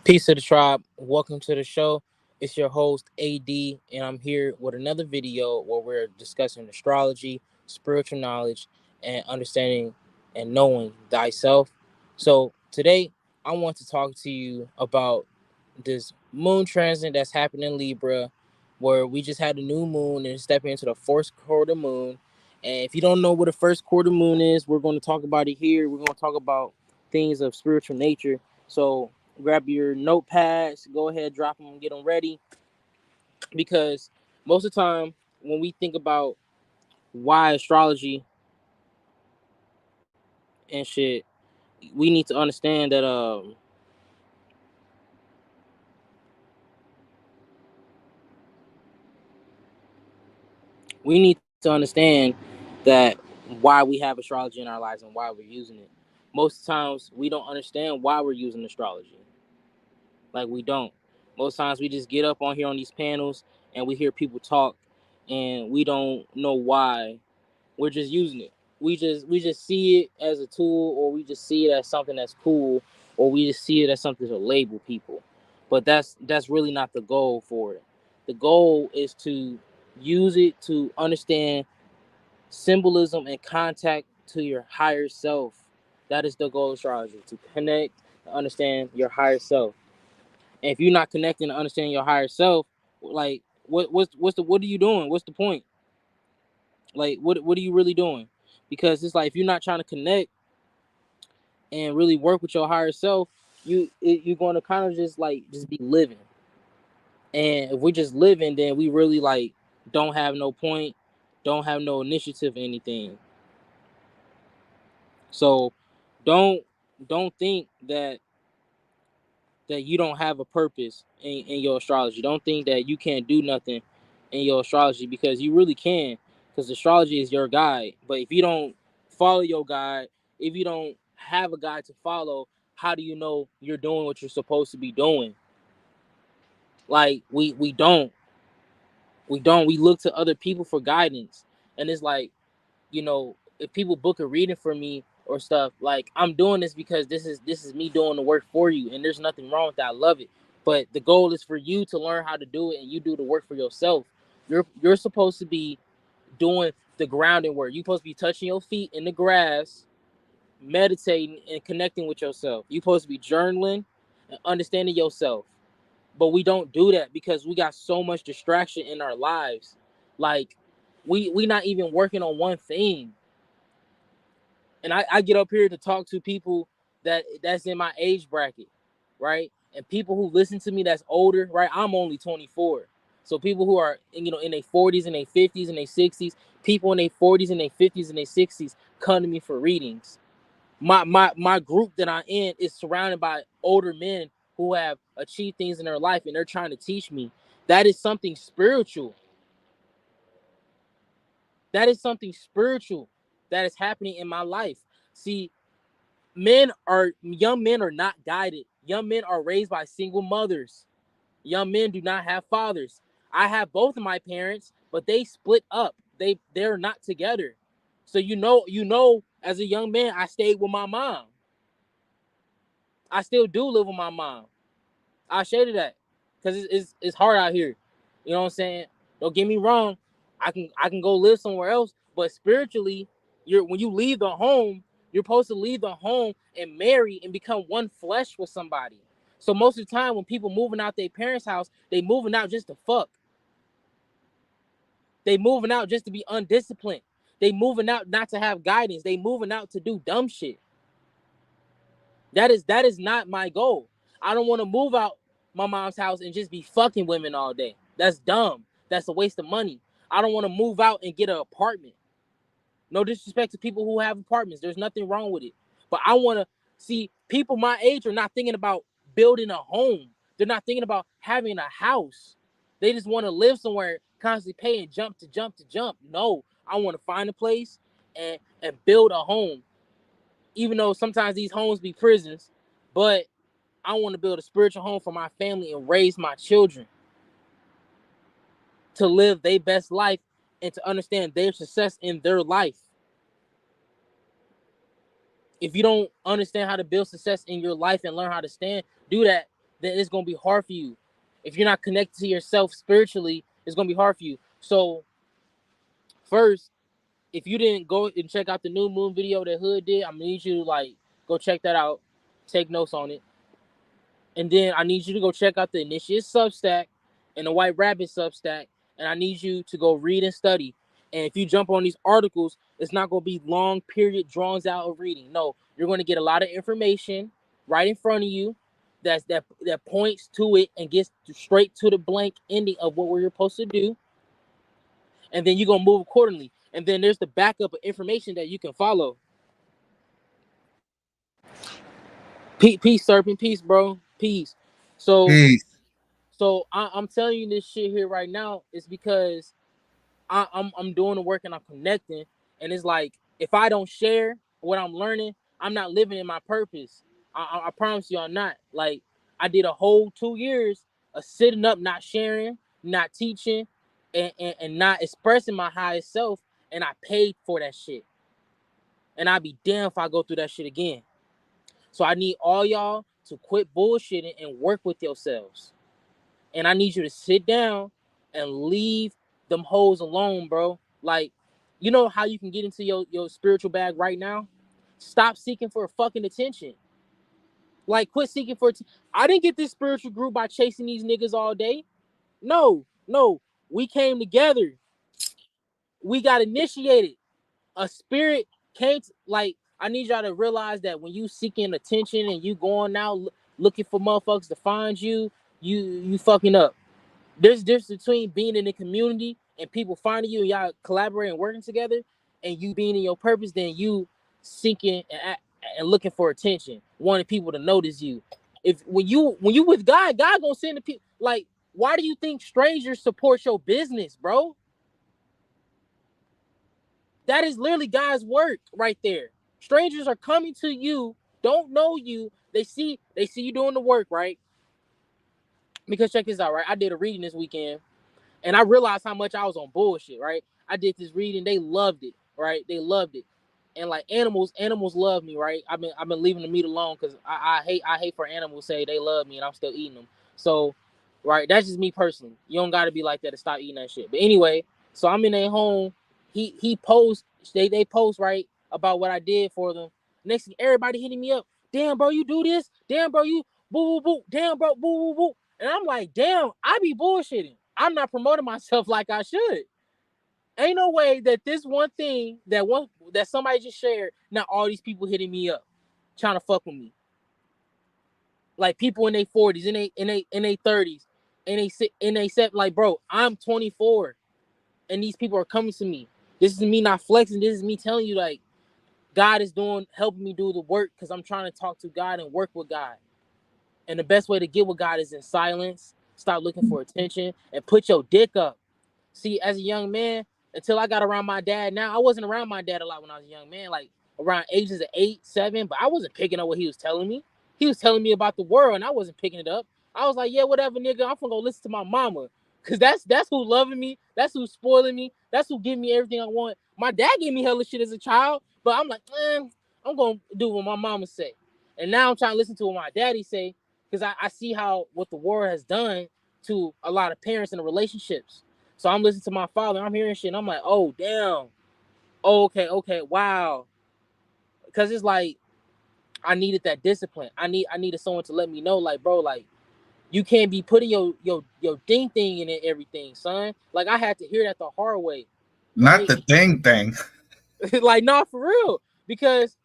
Peace to the tribe. Welcome to the show. It's your host AD, and I'm here with another video where we're discussing astrology, spiritual knowledge, and understanding and knowing thyself. So today, I want to talk to you about this moon transit that's happening in Libra, where we just had a new moon and stepping into the first quarter moon. And if you don't know what a first quarter moon is, we're going to talk about it here. We're going to talk about things of spiritual nature. So grab your notepads, go ahead, drop them, get them ready. Because most of the time, when we think about why astrology and shit, we need to understand that we need to understand that why we have astrology in our lives and why we're using it. Most times, we don't understand why we're using astrology. Like we don't. Most times, we just get up on here on these panels and we hear people talk, and we don't know why. We're just using it. We just see it as a tool, or we just see it as something that's cool, or we just see it as something to label people. But that's really not the goal for it. The goal is to use it to understand symbolism and contact to your higher self. That is the goal of astrology, to connect and understand your higher self. And if you're not connecting and understanding your higher self, like what are you doing? What's the point? Like what are you really doing? Because it's like if you're not trying to connect and really work with your higher self, you're going to kind of just be living. And if we're just living, then we really like don't have no point, don't have no initiative, anything. So don't don't think that you don't have a purpose in your astrology. Don't think that you can't do nothing in your astrology, because you really can. Because astrology is your guide. But if you don't follow your guide, if you don't have a guide to follow, how do you know you're doing what you're supposed to be doing? Like we don't. We look to other people for guidance, and it's like, if people book a reading for me or stuff, like I'm doing this because this is me doing the work for you, and there's nothing wrong with that. I love it. But the goal is for you to learn how to do it, and you do the work for yourself. You're supposed to be doing the grounding work. You're supposed to be touching your feet in the grass, meditating and connecting with yourself. You're supposed to be journaling and understanding yourself. But we don't do that because we got so much distraction in our lives. Like we not even working on one thing. And I get up here to talk to people that's in my age bracket, right? And people who listen to me that's older, right? I'm only 24. So people who are in their 40s and their 50s and their 60s, people in their 40s and their 50s and their 60s come to me for readings. My group that I'm in is surrounded by older men who have achieved things in their life, and they're trying to teach me. That is something spiritual. That is something spiritual that is happening in my life. See, young men are not guided. Young men are raised by single mothers. Young men do not have fathers. I have both of my parents, but they split up. They're not together. So as a young man, I stayed with my mom. I still do live with my mom. I shaded that because it's hard out here. You know what I'm saying? Don't get me wrong. I can go live somewhere else, but spiritually, when you leave the home, you're supposed to leave the home and marry and become one flesh with somebody. So most of the time, when people moving out their parents' house, they moving out just to fuck. They moving out just to be undisciplined. They moving out not to have guidance. They moving out to do dumb shit. That is not my goal. I don't want to move out my mom's house and just be fucking women all day. That's dumb. That's a waste of money. I don't want to move out and get an apartment. No disrespect to people who have apartments. There's nothing wrong with it. But I want to see people my age are not thinking about building a home. They're not thinking about having a house. They just want to live somewhere, constantly paying jump to jump to jump. No, I want to find a place and build a home. Even though sometimes these homes be prisons, but I want to build a spiritual home for my family and raise my children to live their best life and to understand their success in their life. If you don't understand how to build success in your life and learn how to stand, do that, then it's gonna be hard for you. If you're not connected to yourself spiritually, it's gonna be hard for you. So first, if you didn't go and check out the new moon video that Hood did, I'm gonna need you to like go check that out, take notes on it, and then I need you to go check out the Initiate Substack and the White Rabbit Substack, and I need you to go read and study. And if you jump on these articles, it's not gonna be long period drawings out of reading. No, you're gonna get a lot of information right in front of you that points to it and gets straight to the blank ending of what we're supposed to do, and then you're gonna move accordingly. And then there's the backup of information that you can follow. Peace, Serpent. Peace, bro. Peace. So, Peace. I'm telling you this shit here right now is because I'm doing the work and I'm connecting, and it's like if I don't share what I'm learning, I'm not living in my purpose. I promise you, I'm not. Like I did a whole 2 years of sitting up, not sharing, not teaching, and not expressing my highest self, and I paid for that shit. And I'd be damned if I go through that shit again. So I need all y'all to quit bullshitting and work with yourselves. And I need you to sit down and leave them hoes alone, bro. Like, you know how you can get into your spiritual bag right now? Stop seeking for fucking attention. Like, quit seeking for I didn't get this spiritual group by chasing these niggas all day. No. We came together. We got initiated. A spirit came like, I need y'all to realize that when you seeking attention and you going out looking for motherfuckers to find you, you fucking up. There's a difference between being in the community and people finding you and y'all collaborating and working together, and you being in your purpose, than you seeking and looking for attention, wanting people to notice you. If when you with God gonna send the people. Like, why do you think strangers support your business, bro? That is literally God's work right there. Strangers are coming to you, don't know you. They see you doing the work, right? Because check this out, right? I did a reading this weekend, and I realized how much I was on bullshit, right? I did this reading, they loved it, right? They loved it. And like animals love me, right? I've been leaving the meat alone because I hate for animals to say they love me and I'm still eating them. So, right, that's just me personally. You don't gotta be like that to stop eating that shit. But anyway, so I'm in their home. He posts, they post, right, about what I did for them. Next thing, everybody hitting me up. Damn, bro, you do this. Damn, bro, you boo boo boo. Damn, bro, boo boo boo. And I'm like, damn, I be bullshitting. I'm not promoting myself like I should. Ain't no way that this one thing that somebody just shared, now all these people hitting me up, trying to fuck with me. Like people in their 40s, in their 30s, and they said, like, bro, I'm 24, and these people are coming to me. This is me not flexing. This is me telling you, like, God is helping me do the work because I'm trying to talk to God and work with God. And the best way to get with God is in silence. Stop looking for attention and put your dick up. See, as a young man, until I got around my dad, now I wasn't around my dad a lot when I was a young man, like around ages of 8, 7, but I wasn't picking up what he was telling me. He was telling me about the world, and I wasn't picking it up. I was like, yeah, whatever, nigga. I'm gonna go listen to my mama, cause that's who loving me. That's who's spoiling me. That's who giving me everything I want. My dad gave me hella shit as a child, but I'm like, I'm gonna do what my mama say. And now I'm trying to listen to what my daddy say, cause I see how what the war has done to a lot of parents and the relationships. So I'm listening to my father. I'm hearing shit. And I'm like, oh damn. Oh, okay, wow. Because it's like I needed that discipline. I needed someone to let me know, like, bro, like you can't be putting your thing in and everything, son. Like I had to hear that the hard way, Not right? the thing. Like, nah, for real. Because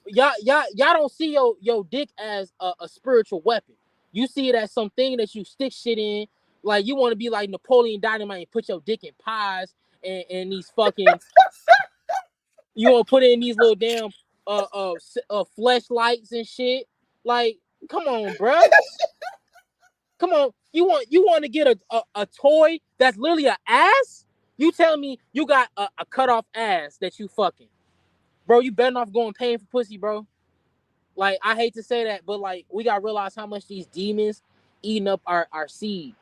y'all don't see your dick as a spiritual weapon. You see it as something that you stick shit in. Like you want to be like Napoleon Dynamite and put your dick in pies and these fucking. You want to put it in these little damn fleshlights and shit. Like, come on, bruh. Come on. You want to get a toy that's literally an ass? You tell me you got a cut off ass that you fucking, bro? You better not going paying for pussy, bro. Like, I hate to say that, but like we gotta realize how much these demons eating up our seed.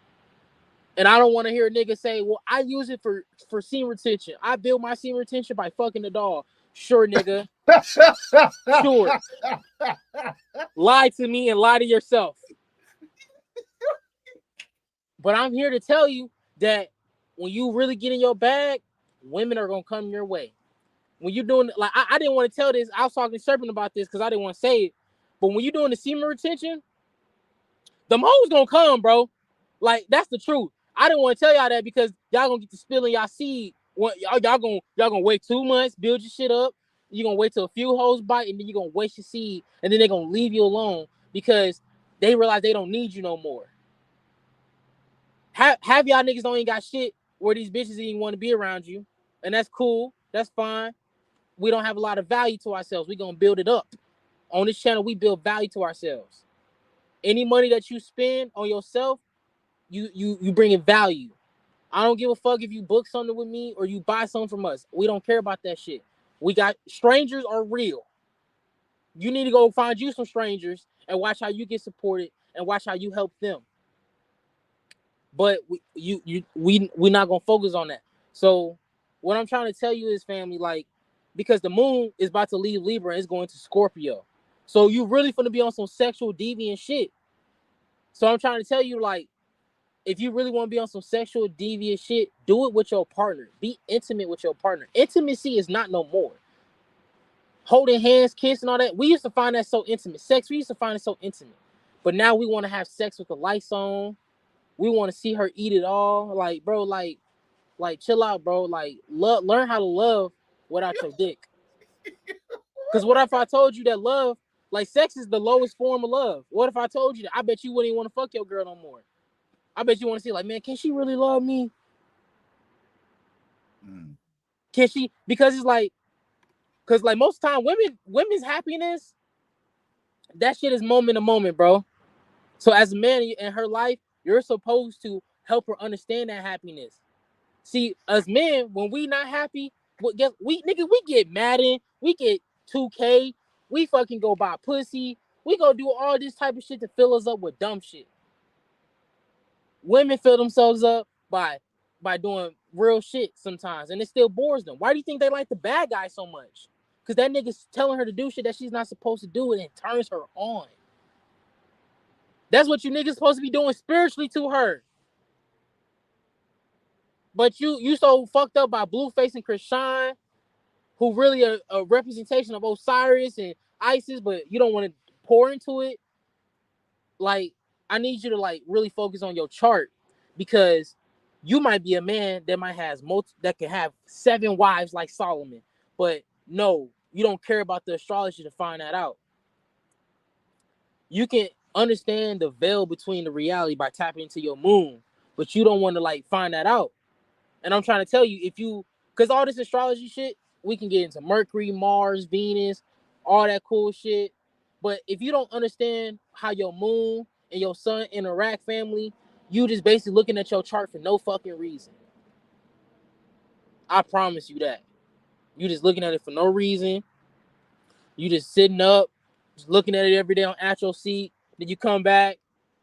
And I don't want to hear a nigga say, well, I use it for semen retention. I build my semen retention by fucking the dog. Sure, nigga. Sure. Lie to me and lie to yourself. But I'm here to tell you that when you really get in your bag, women are gonna come your way. When you're doing like I didn't want to tell this. I was talking to Serpent about this because I didn't want to say it. But when you're doing the semen retention, the hoes gonna come, bro. Like that's the truth. I didn't want to tell y'all that because y'all gonna get to spilling y'all seed. Y'all gonna wait 2 months, build your shit up. You're gonna wait till a few hoes bite, and then you're gonna waste your seed, and then they're gonna leave you alone because they realize they don't need you no more. Have y'all niggas don't even got shit where these bitches even want to be around you, and that's cool. That's fine. We don't have a lot of value to ourselves. We gonna build it up. On this channel, we build value to ourselves. Any money that you spend on yourself, you bring in value. I don't give a fuck if you book something with me or you buy something from us. We don't care about that shit. We got strangers are real. You need to go find you some strangers and watch how you get supported and watch how you help them. But we're not gonna focus on that. So what I'm trying to tell you is, family, like, because the moon is about to leave Libra and it's going to Scorpio. So you really finna be on some sexual deviant shit. So I'm trying to tell you, like, if you really want to be on some sexual deviant shit, do it with your partner. Be intimate with your partner. Intimacy is not no more. Holding hands, kissing, all that. We used to find that so intimate. Sex, we used to find it so intimate. But now we want to have sex with the lights on. We want to see her eat it all. Like, bro, like chill out, bro. Like, learn how to love without your dick. Because what if I told you that love, like, sex is the lowest form of love? What if I told you that? I bet you wouldn't even want to fuck your girl no more. I bet you want to see, like, man, can she really love me? Can she? Because it's like, because like most time, women's happiness, that shit is moment to moment, bro. So as a man in her life, you're supposed to help her understand that happiness. See, as men, when we not happy, we get Madden, we get 2K, we fucking go buy pussy, we go do all this type of shit to fill us up with dumb shit. Women fill themselves up by doing real shit sometimes, and it still bores them. Why do you think they like the bad guy so much? Because that nigga's telling her to do shit that she's not supposed to do, and it turns her on. That's what you niggas supposed to be doing spiritually to her. But you so fucked up by Blueface and Krishan, who really a representation of Osiris and Isis, but you don't want to pour into it. Like, I need you to like really focus on your chart, because you might be a man that might have that can have 7 wives like Solomon, but no, you don't care about the astrology to find that out. You can understand the veil between the reality by tapping into your moon, but you don't want to like find that out. And I'm trying to tell you, if you, because all this astrology shit, we can get into Mercury, Mars, Venus, all that cool shit. But if you don't understand how your moon and your sun interact, family, you just basically looking at your chart for no fucking reason. I promise you that. You just looking at it for no reason. You just sitting up, just looking at it every day at your seat. Then you come back.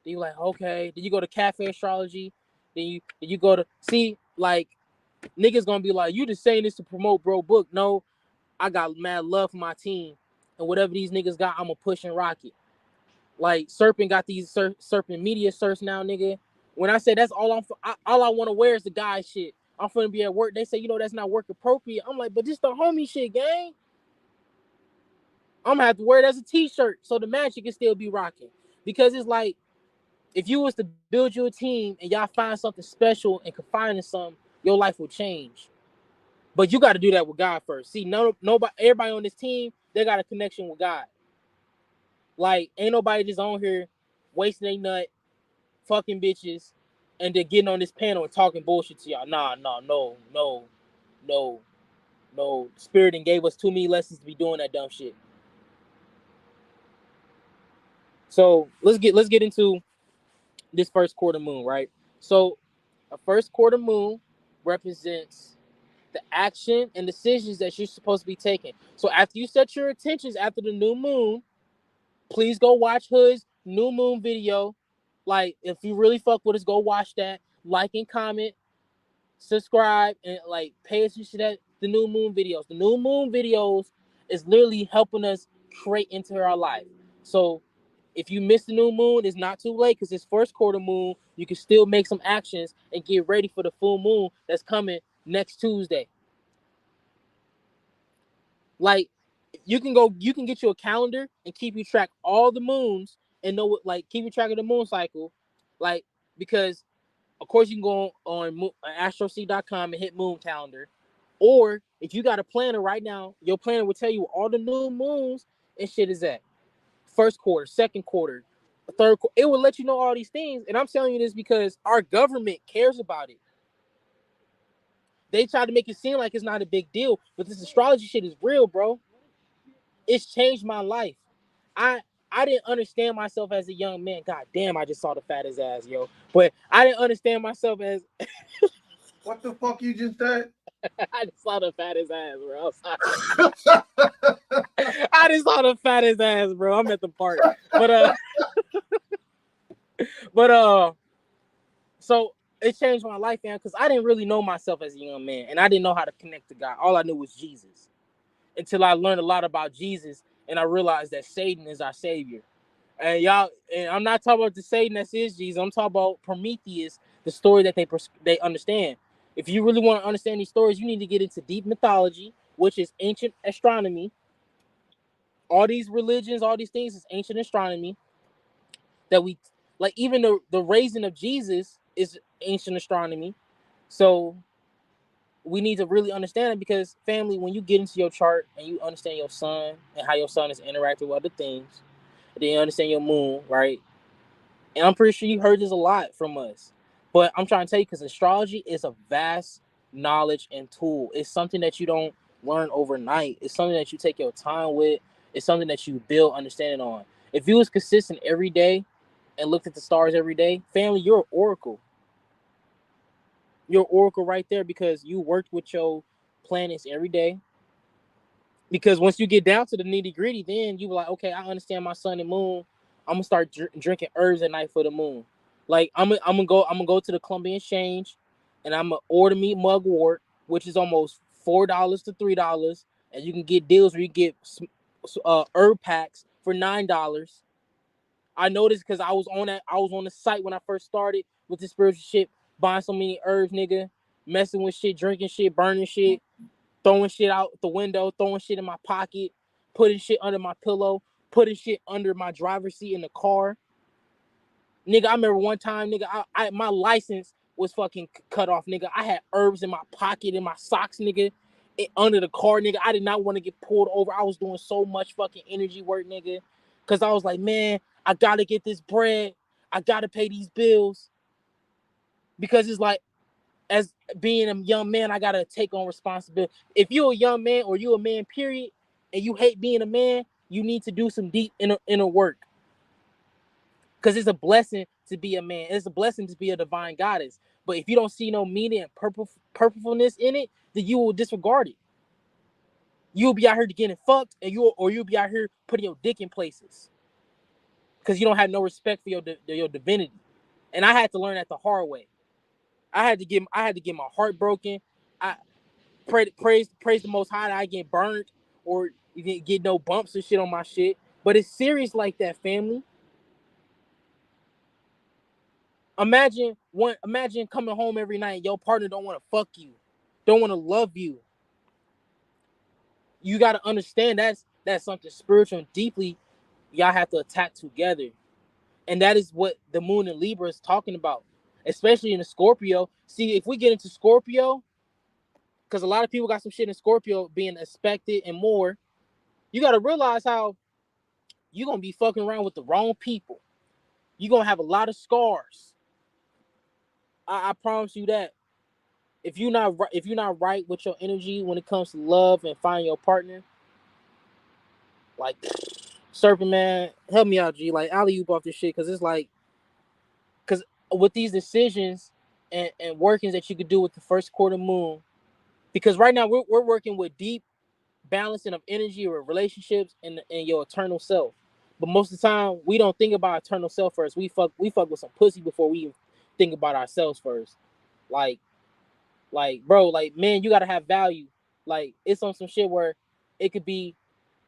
Then you like, okay. Then you go to Cafe Astrology. Then you go to see, like, niggas gonna be like, you just saying this to promote bro book. No, I got mad love for my team, and whatever these niggas got, I'ma push and rock it. Like, Serpent got these Serpent media shirts now, nigga. When I say that's all all I want to wear is the guy shit. I'm finna be at work. They say, that's not work appropriate. I'm like, but this the homie shit, gang. I'm gonna have to wear it as a t-shirt so the magic can still be rocking. Because it's like, if you was to build you a team and y'all find something special and confine in something, your life will change. But you got to do that with God first. See, nobody, everybody on this team, they got a connection with God. Like, ain't nobody just on here wasting their nut, fucking bitches, and then getting on this panel and talking bullshit to y'all. Nah, no. Spirit and gave us too many lessons to be doing that dumb shit. So let's get into this first quarter moon, right? So a first quarter moon represents the action and decisions that you're supposed to be taking. So after you set your intentions after the new moon, please go watch Hood's new moon video. Like, if you really fuck with us, go watch that. Like and comment, subscribe, and like pay attention to that. The new moon videos. The new moon videos is literally helping us create into our life. So If you miss the new moon, it's not too late because it's first quarter moon. You can still make some actions and get ready for the full moon that's coming next Tuesday. Like you can get you a calendar and keep you track all the moons and know what, like, keep you track of the moon cycle, like, because of course you can go on astroseed.com and hit moon calendar, or if you got a planner right now, your planner will tell you all the new moons and shit is at first quarter, second quarter, third quarter. It will let you know all these things, and I'm telling you this because our government cares about it. They try to make it seem like it's not a big deal, but this astrology shit is real, bro. It's changed my life. I I didn't understand myself as a young man. God damn, I just saw the fattest ass, yo. But I didn't understand myself as What the fuck you just said? I just saw the fattest ass, bro. I just saw the fattest ass, bro. I'm at the park. But but so it changed my life, man, because I didn't really know myself as a young man, and I didn't know how to connect to God. All I knew was Jesus. Until I learned a lot about Jesus, and I realized that Satan is our savior. And y'all, and I'm not talking about the Satan that is Jesus. I'm talking about Prometheus, the story that they understand. If you really want to understand these stories, you need to get into deep mythology, which is ancient astronomy. All these religions, all these things is ancient astronomy that we like. Even the raising of Jesus is ancient astronomy. So we need to really understand it because, family, when you get into your chart and you understand your sun and how your sun is interacting with other things, then you understand your moon, right? And I'm pretty sure you heard this a lot from us. But I'm trying to tell you, because astrology is a vast knowledge and tool. It's something that you don't learn overnight. It's something that you take your time with. It's something that you build understanding on. If you was consistent every day and looked at the stars every day, family, you're an oracle. You're an oracle right there because you worked with your planets every day. Because once you get down to the nitty gritty, then you be like, okay, I understand my sun and moon. I'm gonna start drinking herbs at night for the moon. Like I'm gonna go to the Columbian Exchange, and I'm gonna order me mugwort, which is almost $4 to $3, and you can get deals where you get herb packs for $9. I noticed because I was on the site when I first started with this spiritual shit, buying so many herbs, nigga, messing with shit, drinking shit, burning shit, throwing shit out the window, throwing shit in my pocket, putting shit under my pillow, putting shit under my driver's seat in the car. Nigga, I remember one time, nigga, my license was fucking cut off, nigga. I had herbs in my pocket, in my socks, nigga, under the car, nigga. I did not want to get pulled over. I was doing so much fucking energy work, nigga, because I was like, man, I gotta get this bread. I gotta pay these bills. Because it's like, as being a young man, I gotta take on responsibility. If you're a young man or you a man, period, and you hate being a man, you need to do some deep inner work. Because it's a blessing to be a man. It's a blessing to be a divine goddess. But if you don't see no meaning and purposefulness in it, then you will disregard it. You'll be out here getting fucked, and you'll be out here putting your dick in places because you don't have no respect for your divinity. And I had to learn that the hard way. I had to get my heart broken. I praise the Most High that I get burned or you didn't get no bumps and shit on my shit. But it's serious like that, family. Imagine coming home every night and your partner don't want to fuck you, don't want to love you. You got to understand that's something spiritual and deeply y'all have to attack together. And that is what the moon in Libra is talking about, especially in the Scorpio. See, if we get into Scorpio, because a lot of people got some shit in Scorpio being expected and more, you got to realize how you're going to be fucking around with the wrong people. You're going to have a lot of scars. I promise you that. If you're not right with your energy when it comes to love and finding your partner, like Serpent Man, help me out, G. Like alley oop off this shit, because it's like, because with these decisions and workings that you could do with the first quarter moon, because right now we're working with deep balancing of energy or relationships and your eternal self. But most of the time, we don't think about eternal self first. We fuck with some pussy before we even think about ourselves first. Like bro, like, man, you gotta have value. Like, it's on some shit where it could be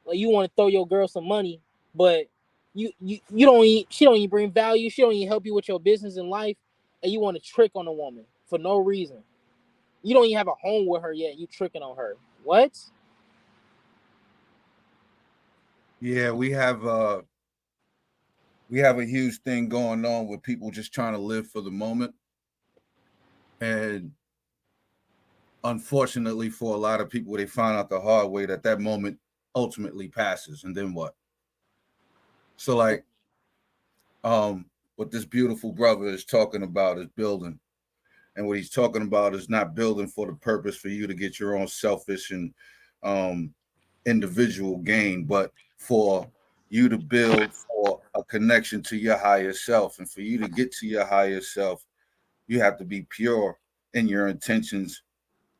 like you want to throw your girl some money, but You don't eat. She don't even bring value. She don't even help you with your business in life, and you want to trick on a woman for no reason. You don't even have a home with her yet. You tricking on her. What? Yeah, we have a huge thing going on with people just trying to live for the moment. And unfortunately for a lot of people, they find out the hard way that that moment ultimately passes. And then what? So like what this beautiful brother is talking about is building. And what he's talking about is not building for the purpose for you to get your own selfish and um individual gain, but for you to build for a connection to your higher self. And for you to get to your higher self, you have to be pure in your intentions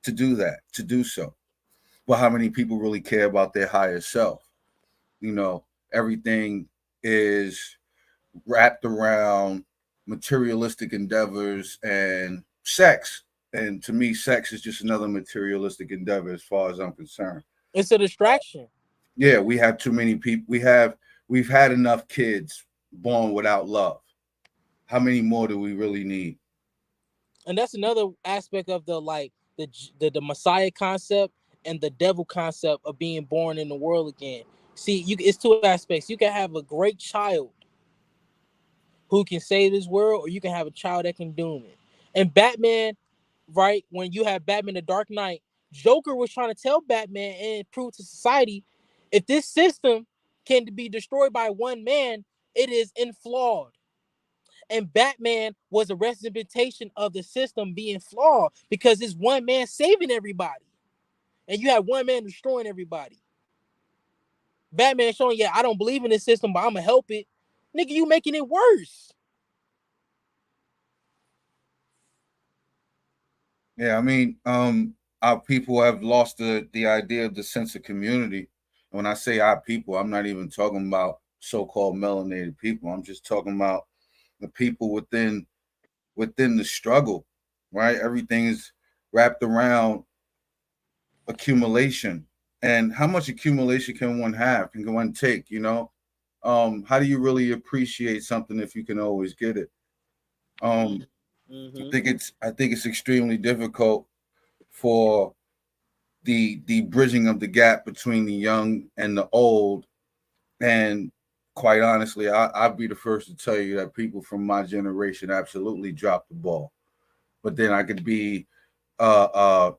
to do that, to do so. But how many people really care about their higher self? You know, everything is wrapped around materialistic endeavors and sex. And to me, sex is just another materialistic endeavor as far as I'm concerned. It's a distraction. Yeah, we have too many people. We've had enough kids born without love. How many more do we really need? And that's another aspect of the like the Messiah concept and the devil concept of being born in the world again. See, it's two aspects. You can have a great child who can save this world, or you can have a child that can doom it. And Batman, right? When you have Batman the Dark Knight, Joker was trying to tell Batman and prove to society, if this system can be destroyed by one man, it is inflawed. And Batman was a representation of the system being flawed because it's one man saving everybody, and you have one man destroying everybody. Batman showing, yeah, I don't believe in this system, but I'm gonna help it. Nigga, you making it worse. Yeah, I mean, our people have lost the idea of the sense of community. When I say our people, I'm not even talking about so-called melanated people. I'm just talking about the people within the struggle, right? Everything is wrapped around accumulation. And how much accumulation can one have? Can one take, you know? How do you really appreciate something if you can always get it? Um, Mm-hmm. I think it's extremely difficult for the bridging of the gap between the young and the old. And quite honestly, I'd be the first to tell you that people from my generation absolutely dropped the ball. But then uh, uh,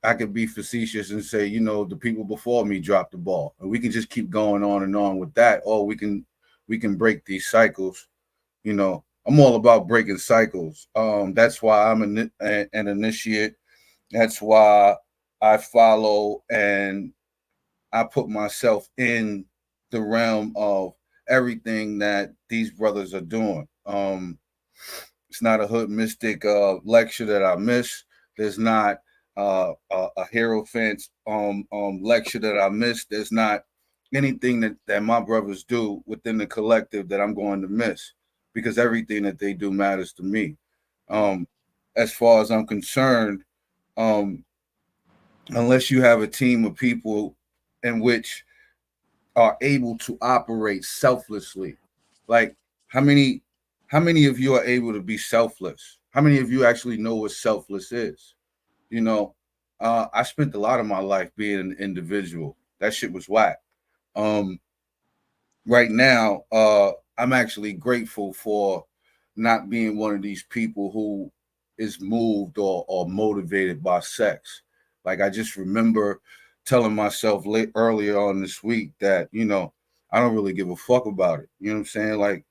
I could be facetious and say, you know, the people before me dropped the ball, and we can just keep going on and on with that, or we can break these cycles. You know, I'm all about breaking cycles. That's why I'm an initiate. That's why I follow and I put myself in the realm of everything that these brothers are doing. It's not a hood mystic lecture that I miss. There's not a hero fence lecture that I miss. There's not anything that my brothers do within the collective that I'm going to miss because everything that they do matters to me. Um, as far as I'm concerned, um, unless you have a team of people in which are able to operate selflessly. Like how many how many of you are able to be selfless? How many of you actually know what selfless is? You know, I spent a lot of my life being an individual. That shit was whack. Um, right now, I'm actually grateful for not being one of these people who is moved or motivated by sex. Like I just remember telling myself late earlier on this week that, you know, I don't really give a fuck about it. You know what I'm saying? Like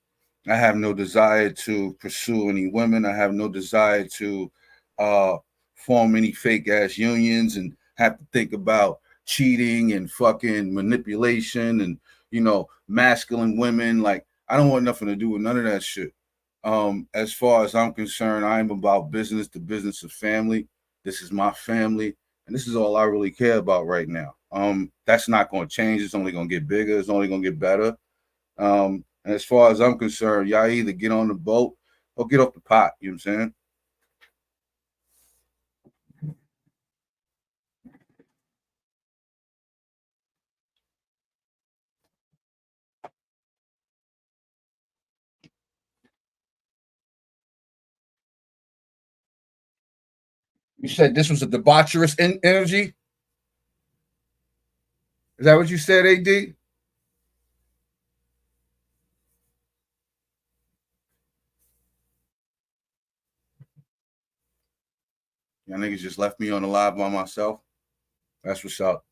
I have no desire to pursue any women. I have no desire to uh form any fake ass unions and have to think about cheating and fucking manipulation and you know, masculine women. Like, I don't want nothing to do with none of that shit. As far as I'm concerned, I am about business, the business of family. This is my family, and this is all I really care about right now. That's not going to change. It's only going to get bigger. It's only going to get better. And as far as I'm concerned, y'all either get on the boat or get off the pot. You know what I'm saying? You said this was a debaucherous energy. Is that what you said, AD? Y'all niggas just left me on the live by myself. That's what's up.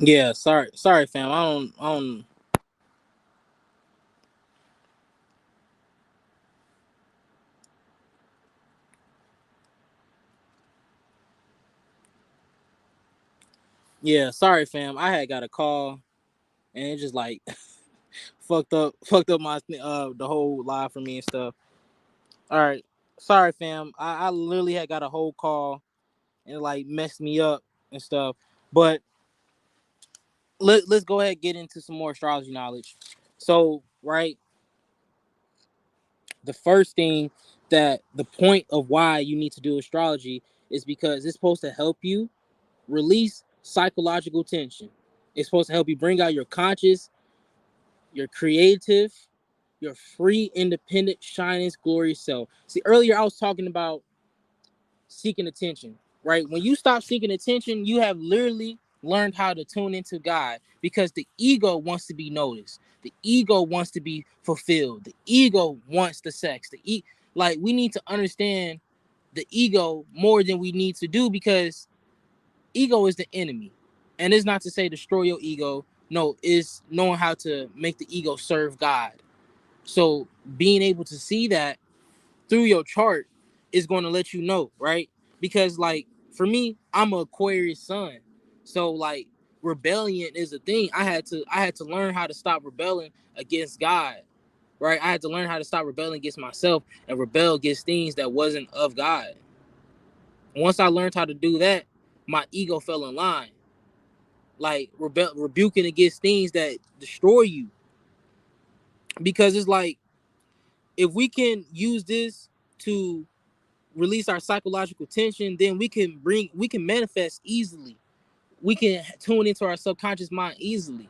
Yeah, sorry, fam. I don't. Yeah, sorry, fam. I had got a call and it just like fucked up my the whole live for me and stuff. All right, sorry, fam. I literally had got a whole call and it, like messed me up and stuff. But let's go ahead and get into some more astrology knowledge. So, right, the first thing that the point of why you need to do astrology is because it's supposed to help you release psychological tension. It's supposed to help you bring out your conscious, your creative, your free, independent, shining, glorious self. See, earlier I was talking about seeking attention, right? When you stop seeking attention, you have literally learned how to tune into God because the ego wants to be noticed. The ego wants to be fulfilled. The ego wants the sex. Like we need to understand the ego more than we need to do because ego is the enemy. And it's not to say destroy your ego. No, it's knowing how to make the ego serve God. So being able to see that through your chart is going to let you know, right? Because like for me, I'm an Aquarius sun. So like rebellion is a thing. I had to learn how to stop rebelling against God, right? I had to learn how to stop rebelling against myself and rebel against things that wasn't of God. Once I learned how to do that, my ego fell in line. Like rebuking against things that destroy you. Because it's like if we can use this to release our psychological tension, then we can manifest easily. We can tune into our subconscious mind easily.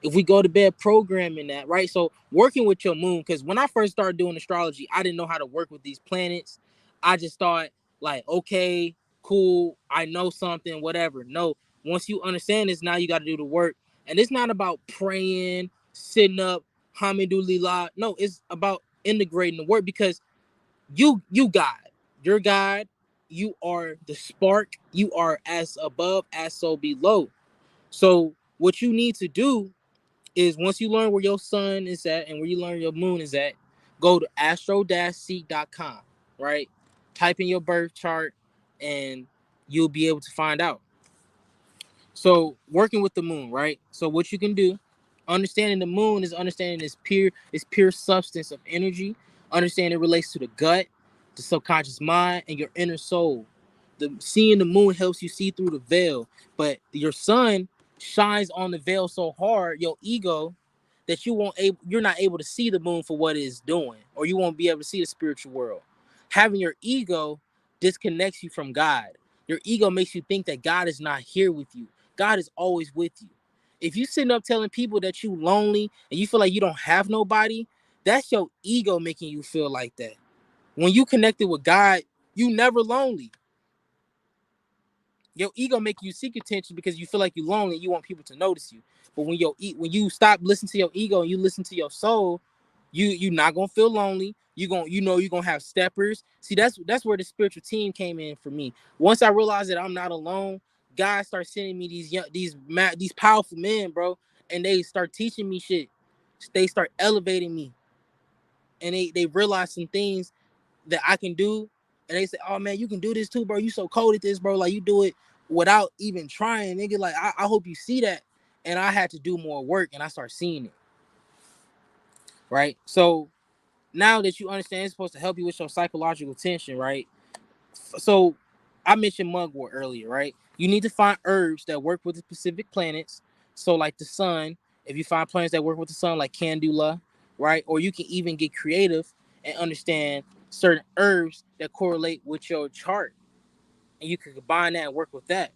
If we go to bed programming that, right? So working with your moon, because when I first started doing astrology, I didn't know how to work with these planets. I just thought like, okay, cool, I know something, whatever. No, once you understand this, now you got to do the work. And it's not about praying, sitting up, hamidulillah. No, it's about integrating the work because you God, you're God, you are the spark, you are as above as so below. So what you need to do is once you learn where your sun is at and where you learn your moon is at, go to astro-seek.com, right? Type in your birth chart and you'll be able to find out. So working with the moon, right? So what you can do, understanding the moon is understanding its pure substance of energy. Understanding it relates to the gut, the subconscious mind, and your inner soul. The seeing the moon helps you see through the veil, but your sun shines on the veil so hard, your ego, that you're not able to see the moon for what it is doing, or you won't be able to see the spiritual world. Having your ego disconnects you from God. Your ego makes you think that God is not here with you. God is always with you. If you sitting up telling people that you lonely and you feel like you don't have nobody, that's your ego making you feel like that. When you connected with God, you never lonely. Your ego making you seek attention because you feel like you're lonely and you want people to notice you. But when you stop listening to your ego and you listen to your soul, you're not gonna feel lonely. You're gonna have steppers. See, that's where the spiritual team came in for me. Once I realized that I'm not alone, God starts sending me these powerful men, bro, and they start teaching me shit. They start elevating me, and they realize some things that I can do, and they say, "Oh man, you can do this too, bro. You so cold at this, bro. Like you do it without even trying, nigga. Like I hope you see that." And I had to do more work, and I start seeing it. Right. So now that you understand, it's supposed to help you with your psychological tension, right? So I mentioned mugwort earlier, right? You need to find herbs that work with the specific planets. So like the sun, if you find planets that work with the sun, like candula, right? Or you can even get creative and understand certain herbs that correlate with your chart, and you can combine that and work with that.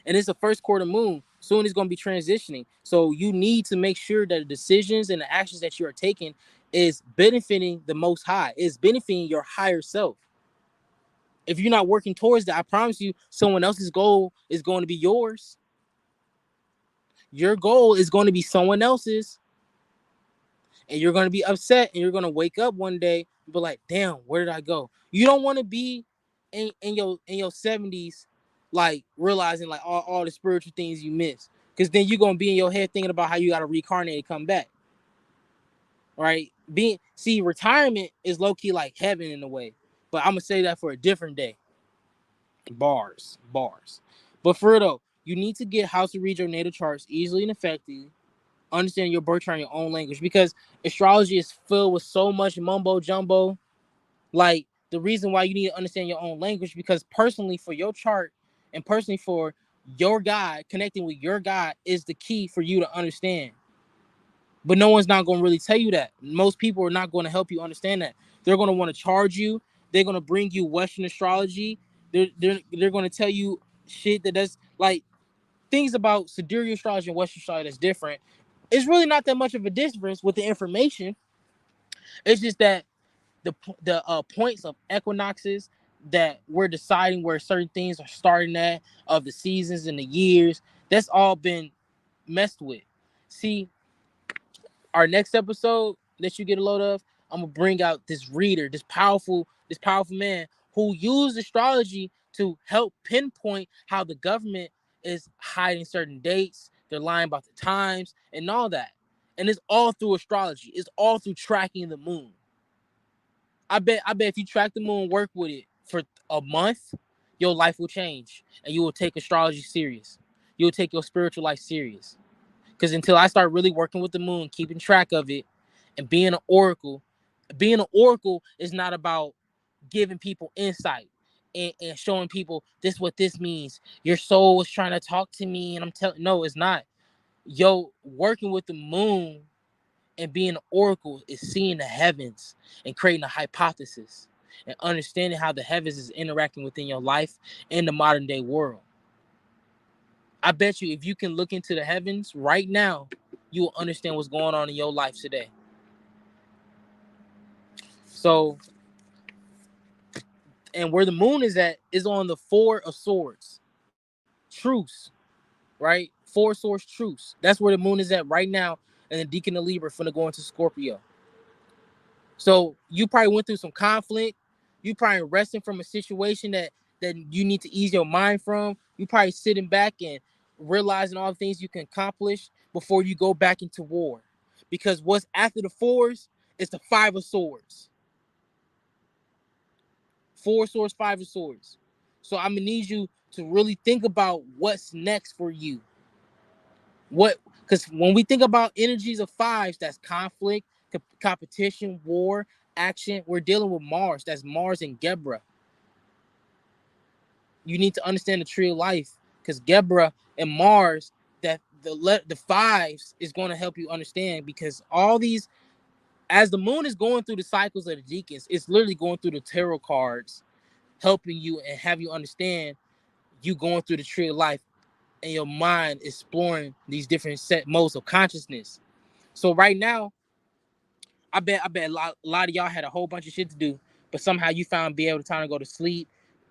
And it's the first quarter moon. Soon it's going to be transitioning. So you need to make sure that the decisions and the actions that you are taking is benefiting the most high, is benefiting your higher self. If you're not working towards that, I promise you, someone else's goal is going to be yours. Your goal is going to be someone else's, and you're going to be upset, and you're going to wake up one day and be like, "Damn, where did I go?" You don't want to be in your 70s, like realizing like all the spiritual things you missed, because then you're going to be in your head thinking about how you got to reincarnate and come back. Right? Retirement is low key like heaven in a way, but I'm gonna say that for a different day. Bars. But for real though, you need to get how to read your natal charts easily and effectively. Understand your birth chart in your own language, because astrology is filled with so much mumbo jumbo. Like the reason why you need to understand your own language, because personally for your chart and personally for your God, connecting with your God is the key for you to understand. But no one's not going to really tell you that. Most people are not going to help you understand that. They're going to want to charge you. They're going to bring you Western astrology. They're going to tell you shit that does like things about sidereal astrology and Western astrology that's different. It's really not that much of a difference with the information. It's just that the points of equinoxes that we're deciding where certain things are starting at, of the seasons and the years, that's all been messed with. See, our next episode that you get a load of, I'm gonna bring out this reader, this powerful man who used astrology to help pinpoint how the government is hiding certain dates, they're lying about the times and all that. And it's all through astrology. It's all through tracking the moon. I bet if you track the moon, work with it for a month, your life will change and you will take astrology serious. You'll take your spiritual life serious. Because until I start really working with the moon, keeping track of it, and being an oracle is not about giving people insight and showing people this what this means. Your soul is trying to talk to me, and I'm telling no, it's not. Yo, working with the moon and being an oracle is seeing the heavens and creating a hypothesis and understanding how the heavens is interacting within your life in the modern day world. I bet you if you can look into the heavens right now, you will understand what's going on in your life today. So, and where the moon is at is on the Four of Swords, truce, right? Four Swords, truce. That's where the moon is at right now, and the Deacon of Libra finna go into Scorpio. So you probably went through some conflict. You probably resting from a situation that you need to ease your mind from. You probably sitting back and realizing all the things you can accomplish before you go back into war. Because what's after the fours is the Five of Swords. Four swords, Five of Swords. So I'm gonna need you to really think about what's next for you. Because when we think about energies of fives, that's conflict, competition, war, action. We're dealing with Mars. That's Mars and Gebra. You need to understand the tree of life, because Gebra and Mars, that the fives is going to help you understand, because all these, as the moon is going through the cycles of the deacons, it's literally going through the tarot cards, helping you and have you understand you going through the tree of life and your mind exploring these different set modes of consciousness. So right now, I bet a lot of y'all had a whole bunch of shit to do, but somehow you found be able to time to go to sleep,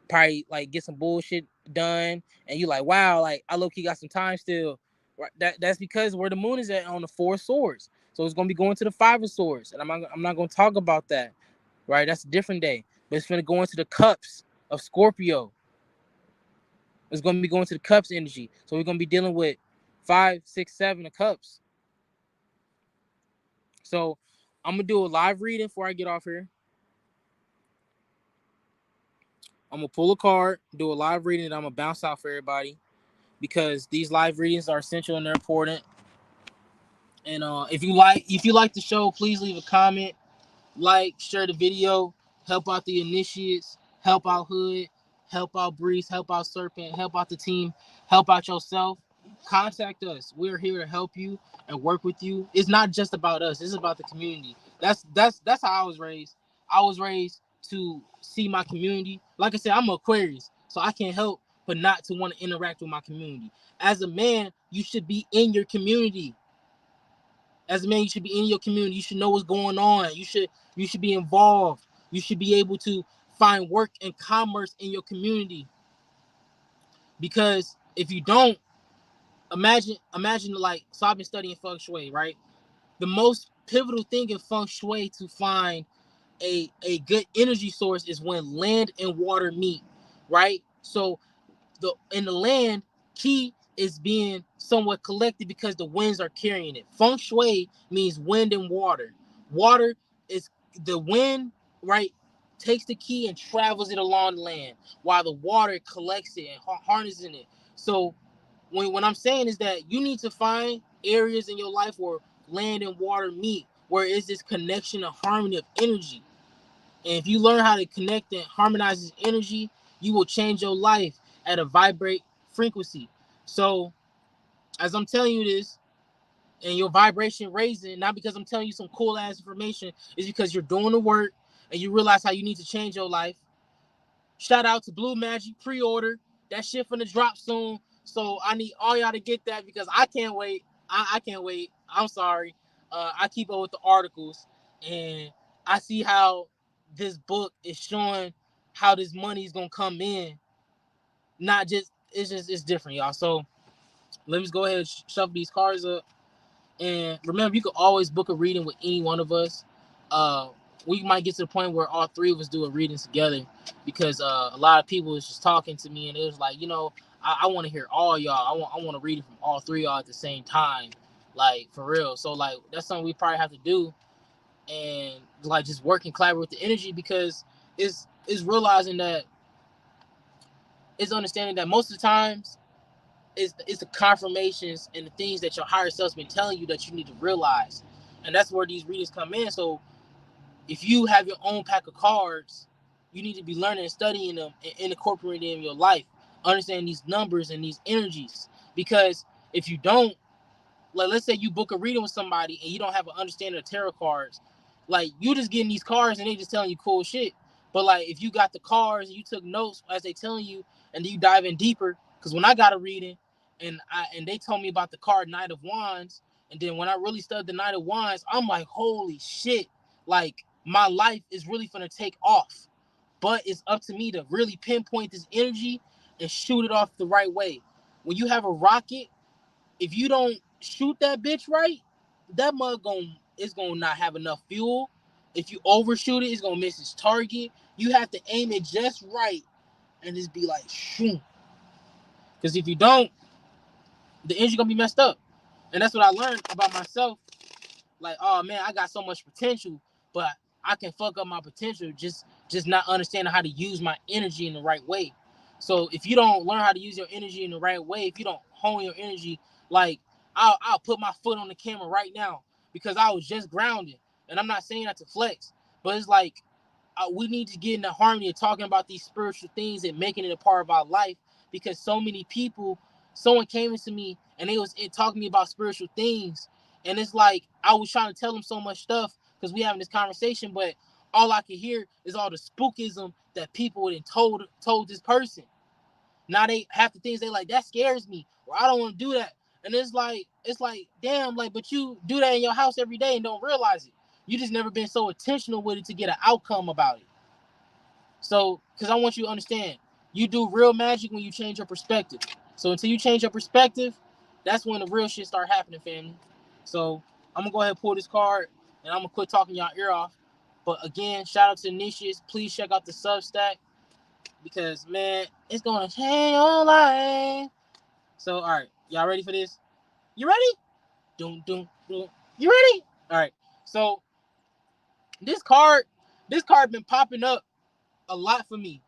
probably like get some bullshit done, and you like, wow, like I low key got some time still. Right? That's because where the moon is at on the Four of Swords. So it's gonna be going to the Five of Swords, and I'm not gonna talk about that. Right? That's a different day. But it's gonna go into the cups of Scorpio. It's gonna be going to the cups energy. So we're gonna be dealing with 5, 6, 7 of cups. So I'm gonna do a live reading before I get off here. I'm gonna pull a card, do a live reading, and I'm gonna bounce out for everybody because these live readings are essential and they're important. And if you like the show, please leave a comment, like, share the video, help out the initiates, help out Hood, help out Breeze, help out Serpent, help out the team, help out yourself. Contact us. We're here to help you and work with you. It's not just about us. It's about the community. That's how I was raised. I was raised to see my community. Like I said, I'm an Aquarius, so I can't help but not to want to interact with my community. As a man, you should be in your community. As a man, you should be in your community. You should know what's going on. You should be involved. You should be able to find work and commerce in your community. Because if you don't, imagine like, so I've been studying feng shui, right? The most pivotal thing in feng shui to find a good energy source is when land and water meet, right? So in the land, key is being somewhat collected because the winds are carrying it. Feng shui means wind and water. Water is the wind, right? Takes the key and travels it along the land, while the water collects it and harnesses it. So when I'm saying is that you need to find areas in your life where land and water meet, where it's this connection of harmony of energy. And if you learn how to connect and harmonize this energy, you will change your life at a vibrate frequency. So as I'm telling you this, and your vibration raising, not because I'm telling you some cool ass information, is because you're doing the work and you realize how you need to change your life. Shout out to Blue Magic pre-order. That shit finna drop soon. So I need all y'all to get that because I can't wait. I can't wait. I'm sorry. I keep up with the articles and I see how this book is showing how this money is gonna come in. Not just it's different, y'all. So let me just go ahead and shove these cards up. And remember, you can always book a reading with any one of us. Uh, we might get to the point where all three of us do a reading together because a lot of people was just talking to me and it was like, I want to hear all y'all. I want to read it from all three of y'all at the same time, like for real. So like that's something we probably have to do and like just work and collaborate with the energy because it's realizing that it's understanding that most of the times it's the confirmations and the things that your higher self's been telling you that you need to realize. And that's where these readings come in. So if you have your own pack of cards, you need to be learning and studying them and incorporating them in your life, understanding these numbers and these energies. Because if you don't, like let's say you book a reading with somebody and you don't have an understanding of tarot cards, like you just getting these cards and they just telling you cool shit. But like if you got the cards and you took notes as they telling you and then you dive in deeper, because when I got a reading and they told me about the card Knight of Wands, and then when I really studied the Knight of Wands, I'm like, holy shit, like my life is really gonna take off. But it's up to me to really pinpoint this energy and shoot it off the right way. When you have a rocket, if you don't shoot that bitch right, that mug it's gonna not have enough fuel. If you overshoot it, it's gonna miss its target. You have to aim it just right and just be like, shoom. Because if you don't, the engine gonna be messed up. And that's what I learned about myself. Like, oh man, I got so much potential, but I can fuck up my potential just not understanding how to use my energy in the right way. So if you don't learn how to use your energy in the right way, if you don't hone your energy, like I'll put my foot on the camera right now because I was just grounded, and I'm not saying that to flex, but it's like we need to get in the harmony of talking about these spiritual things and making it a part of our life because so many people, someone came into me and they was talking to me about spiritual things, and it's like I was trying to tell them so much stuff because we having this conversation, but all I could hear is all the spookism that people had told this person. Now they half the things they like that scares me, or I don't want to do that, and it's like damn, like but you do that in your house every day and don't realize it. You just never been so intentional with it to get an outcome about it. So, because I want you to understand, you do real magic when you change your perspective. So until you change your perspective, that's when the real shit start happening, family. So I'm gonna go ahead and pull this card, and I'm gonna quit talking y'all ear off. But again, shout out to Initiates. Please check out the Substack. because man, it's gonna change your life. So all right, y'all ready for this? You ready? Doom doom doom. You ready? All right. So this card, been popping up a lot for me,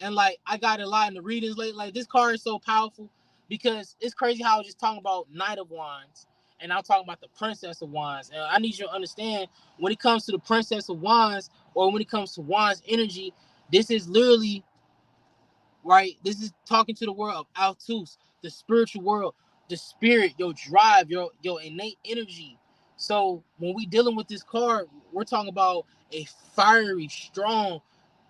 and like I got a lot in the readings lately. Like this card is so powerful because it's crazy how I was just talking about Knight of Wands, and I'm talking about the Princess of Wands. And I need you to understand when it comes to the Princess of Wands, or when it comes to Wands energy, this is literally right. This is talking to the world of Altus, the spiritual world, the spirit, your drive, your innate energy. So when we dealing with this card, we're talking about a fiery, strong,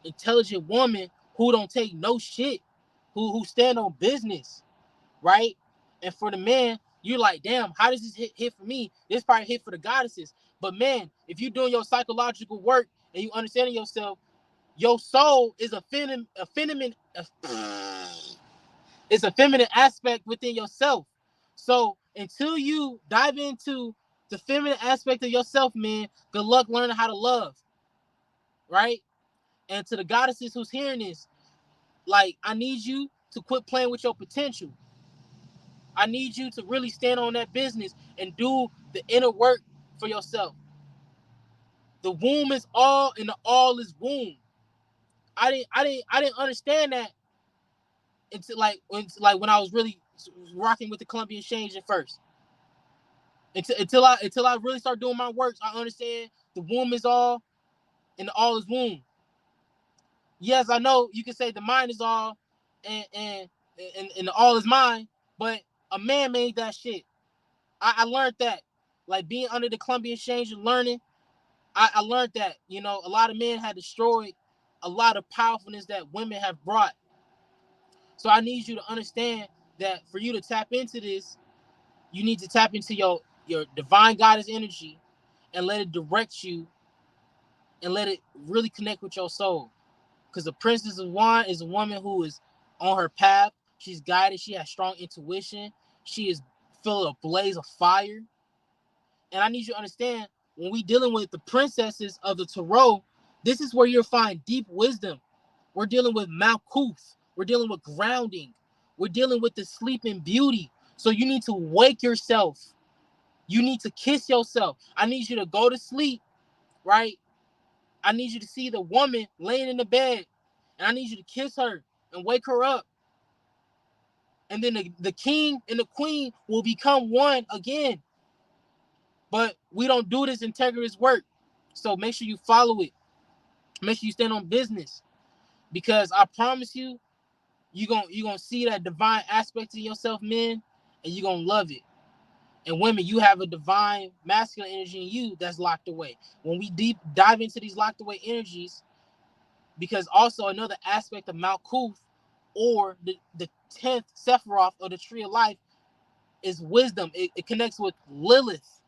intelligent woman who don't take no shit, who stand on business, right? And for the man, you're like, damn, how does this hit for me? This probably hit for the goddesses. But man, if you're doing your psychological work and you understanding yourself, your soul is a feminine it's a feminine aspect within yourself. So until you dive into the feminine aspect of yourself, man, good luck learning how to love, right? And to the goddesses who's hearing this, like, I need you to quit playing with your potential. I need you to really stand on that business and do the inner work for yourself. The womb is all and the all is womb. I didn't understand that until when I was really rocking with the Colombian Exchange at first. Until I really start doing my works, I understand the womb is all and the all is womb. Yes, I know you can say the mind is all and the all is mine, but a man made that shit. I learned that. Like being under the Colombian Exchange and learning, I learned that, a lot of men had destroyed a lot of powerfulness that women have brought. So I need you to understand that for you to tap into this, you need to tap into your divine goddess energy and let it direct you and let it really connect with your soul. Because the Princess of Wands is a woman who is on her path. She's guided. She has strong intuition. She is full of a blaze of fire. And I need you to understand when we dealing with the princesses of the tarot, this is where you'll find deep wisdom. We're dealing with Malkuth. We're dealing with grounding. We're dealing with the sleeping beauty. So you need to wake yourself. You need to kiss yourself. I need you to go to sleep, right? I need you to see the woman laying in the bed, and I need you to kiss her and wake her up. And then the king and the queen will become one again. But we don't do this integrous work. So make sure you follow it. Make sure you stand on business. Because I promise you, you're gonna see that divine aspect of yourself, men, and you're gonna love it. And women, you have a divine masculine energy in you that's locked away. When we deep dive into these locked away energies, because also another aspect of Malkuth or the 10th Sephiroth of the Tree of Life is wisdom. It connects with Lilith.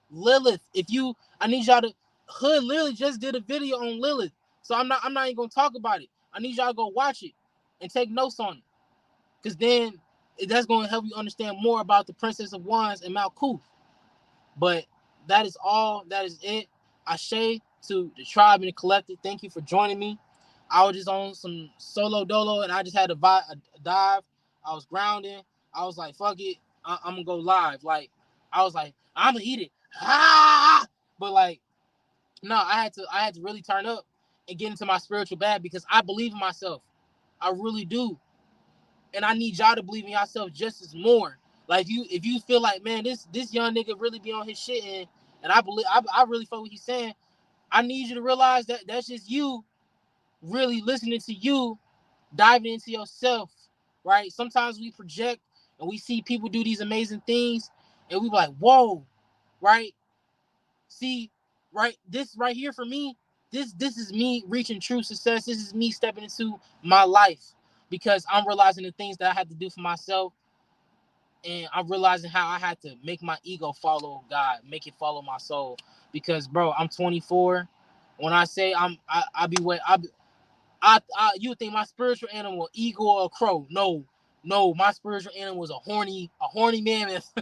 Lilith. I need y'all to. Hood literally just did a video on Lilith, so I'm not even gonna talk about it. I need y'all to go watch it and take notes on it, because then that's gonna help you understand more about the Princess of Wands and Malkuth. But that is all. That is it. Ashe to the tribe and the collective. Thank you for joining me. I was just on some solo dolo and I just had a dive. I was grounding. I was like, fuck it. I'm gonna go live. Like, I was like, I'm gonna eat it. Ah! But like, no, I had to really turn up and get into my spiritual bag because I believe in myself. I really do. And I need y'all to believe in yourself just as more. Like if you feel like, man, this young nigga really be on his shit and I really feel what he's saying, I need you to realize that that's just you really listening to you, diving into yourself, right? Sometimes we project and we see people do these amazing things and we be like, whoa, right? See, right, this right here for me, this is me reaching true success. This is me stepping into my life because I'm realizing the things that I have to do for myself, and I'm realizing how I had to make my ego follow God, make it follow my soul. Because bro, I'm 24. When I say I be what you would think my spiritual animal eagle or a crow. No, my spiritual animal is a horny mammoth.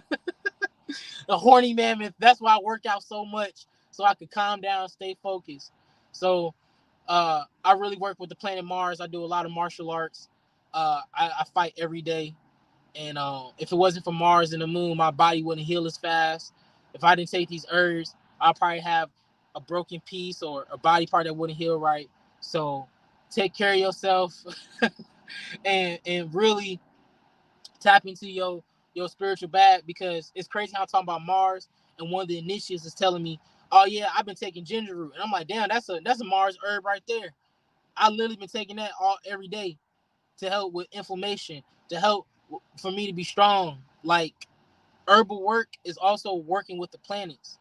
A horny mammoth. That's why I work out so much so I could calm down, stay focused. So I really work with the planet Mars. I do a lot of martial arts. I fight every day. And if it wasn't for Mars and the moon, my body wouldn't heal as fast. If I didn't take these herbs, I'll probably have a broken piece or a body part that wouldn't heal right. So take care of yourself and really tap into your spiritual bag, because it's crazy how I'm talking about Mars and one of the initiates is telling me, "Oh yeah, I've been taking ginger root," and I'm like, "Damn, that's a Mars herb right there." I literally been taking that all every day to help with inflammation, to help for me to be strong. Like herbal work is also working with the planets,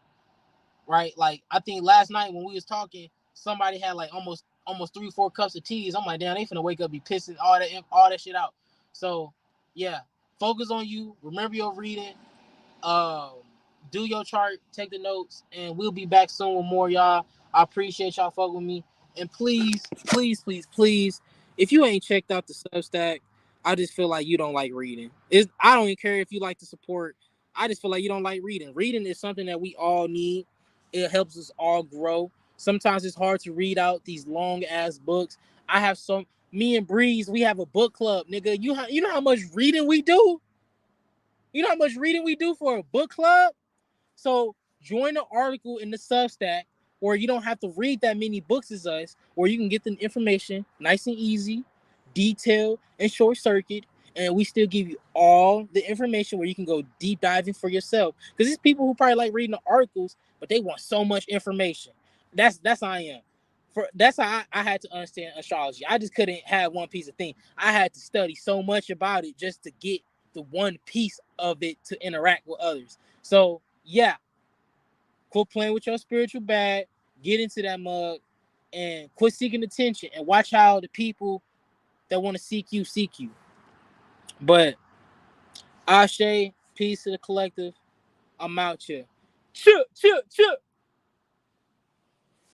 right? Like I think last night when we was talking, somebody had like almost 3-4 cups of teas. I'm like, damn, they finna wake up, be pissing all that shit out. So yeah, focus on you. Remember your reading. Um, do your chart, take the notes, and we'll be back soon with more, y'all. I appreciate y'all fucking with me. And please, please, please, please, if you ain't checked out the Substack, I just feel like you don't like reading. I don't even care if you like to support. I just feel like you don't like reading. Reading is something that we all need. It helps us all grow. Sometimes it's hard to read out these long ass books. I have some. Me and Breeze, we have a book club, nigga. You know how much reading we do. You know how much reading we do for a book club? So join the article in the Substack where you don't have to read that many books as us, where you can get the information nice and easy, detailed, and short circuit. And we still give you all the information where you can go deep diving for yourself. Because there's people who probably like reading the articles, but they want so much information. That's how I am. That's how I had to understand astrology. I just couldn't have one piece of thing. I had to study so much about it just to get the one piece of it to interact with others. So yeah, quit playing with your spiritual bag, get into that mug, and quit seeking attention and watch how the people that want to seek you. But Ashe, peace to the collective. I'm out here. Chill, chill, chill.